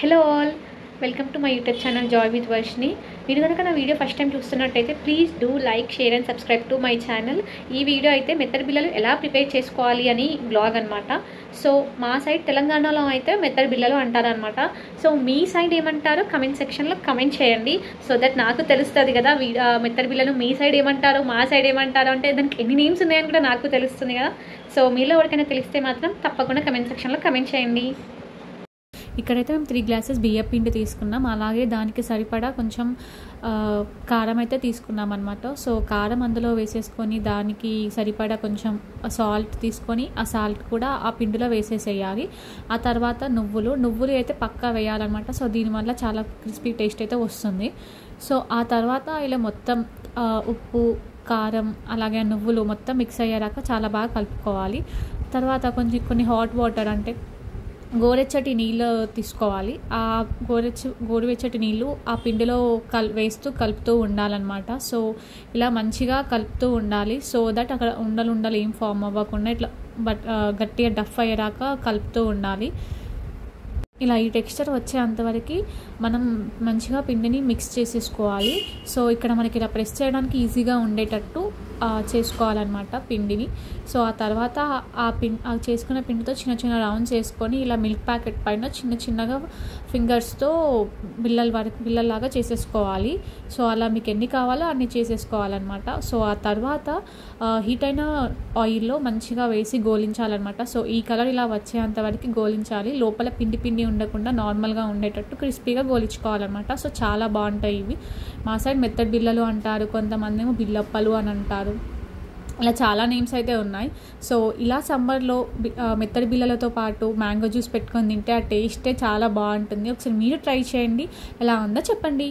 Hello all, welcome to my YouTube channel Joy with Varshini. మీరు కనుక నా వీడియో ఫస్ట్ టైం చూస్తున్నట్టయితే please do like, share and subscribe to my channel. ఈ video అయితే మెత్తడి బిళ్ళలు ఎలా ప్రిపేర్ చేసుకోవాలి అని బ్లాగ్ అనమాట. సో మా సైడ్ తెలంగాణలో అయితే మెత్తడి బిళ్ళలు అంటారనమాట. సో మీ సైడ్ ఏమంటారో కమెంట్ సెక్షన్లో కమెంట్ చేయండి, సో దట్ నాకు తెలుస్తుంది కదా మెత్తడి బిళ్ళలు మీ సైడ్ ఏమంటారో మా సైడ్ ఏమంటారో, అంటే దానికి ఎన్ని నేమ్స్ ఉన్నాయని కూడా నాకు తెలుస్తుంది కదా. సో మీలో ఎవరికైనా తెలిస్తే మాత్రం తప్పకుండా కమెంట్ సెక్షన్లో కమెంట్ చేయండి. ఇక్కడైతే మేము 3 గ్లాసెస్ బియ్యం పిండి తీసుకున్నాం, అలాగే దానికి సరిపడా కొంచెం కారం అయితే తీసుకున్నాం అనమాట. సో కారం అందులో వేసేసుకొని దానికి సరిపడా కొంచెం సాల్ట్ తీసుకొని ఆ సాల్ట్ కూడా ఆ పిండిలో వేసేసేయాలి. ఆ తర్వాత నువ్వులు అయితే పక్కా వేయాలన్నమాట. సో దీనివల్ల చాలా క్రిస్పీ టేస్ట్ అయితే వస్తుంది. సో ఆ తర్వాత ఇలా మొత్తం ఉప్పు, కారం అలాగే నువ్వులు మొత్తం మిక్స్ అయ్యేదాకా చాలా బాగా కలుపుకోవాలి. తర్వాత కొన్ని హాట్ వాటర్ అంటే గోరెచ్చటి నీళ్ళు తీసుకోవాలి. ఆ గోరువెచ్చటి నీళ్ళు ఆ పిండిలో వేస్తూ కలుపుతూ ఉండాలన్నమాట. సో ఇలా మంచిగా కలుపుతూ ఉండాలి, సో దట్ అక్కడ ఉండలు ఏం ఫామ్ అవ్వకుండా ఇట్లా గట్టిగా డఫ్ అయ్యేదాకా కలుపుతూ ఉండాలి. ఇలా ఈ టెక్స్చర్ వచ్చేంతవరకు మనం మంచిగా పిండిని మిక్స్ చేసేసుకోవాలి. సో ఇక్కడ మనకి ఇలా ప్రెస్ చేయడానికి ఈజీగా ఉండేటట్టు చేసుకోవాలన్నమాట పిండిని. సో ఆ తర్వాత ఆ చేసుకున్న పిండితో చిన్న చిన్న రౌండ్స్ వేసుకొని ఇలా మిల్క్ ప్యాకెట్ పైన చిన్నగా ఫింగర్స్తో బిళ్ళల్లాగా చేసేసుకోవాలి. సో అలా మీకు ఎన్ని కావాలో అన్ని చేసేసుకోవాలన్నమాట. సో ఆ తర్వాత హీట్ అయిన ఆయిల్లో మంచిగా వేసి గోలించాలన్నమాట. సో ఈ కలర్ ఇలా వచ్చేంత వరకు గోలించాలి. లోపల పిండి ఉండకుండా నార్మల్గా ఉండేటట్టు క్రిస్పీగా గోలించుకోవాలన్నమాట. సో చాలా బాగుంటాయి ఇవి. మా సైడ్ మెత్తడి బిళ్ళలు అంటారు, కొంతమంది ఏమో బిళ్ళప్పలు అని అంటారు. ఇలా చాలా నేమ్స్ అయితే ఉన్నాయి. సో ఇలా సమ్మర్లో మెత్తడి బిళ్ళలతో పాటు మ్యాంగో జ్యూస్ పెట్టుకొని తింటే ఆ టేస్టే చాలా బాగుంటుంది. ఒకసారి మీరు ట్రై చేయండి, ఎలా ఉందో చెప్పండి.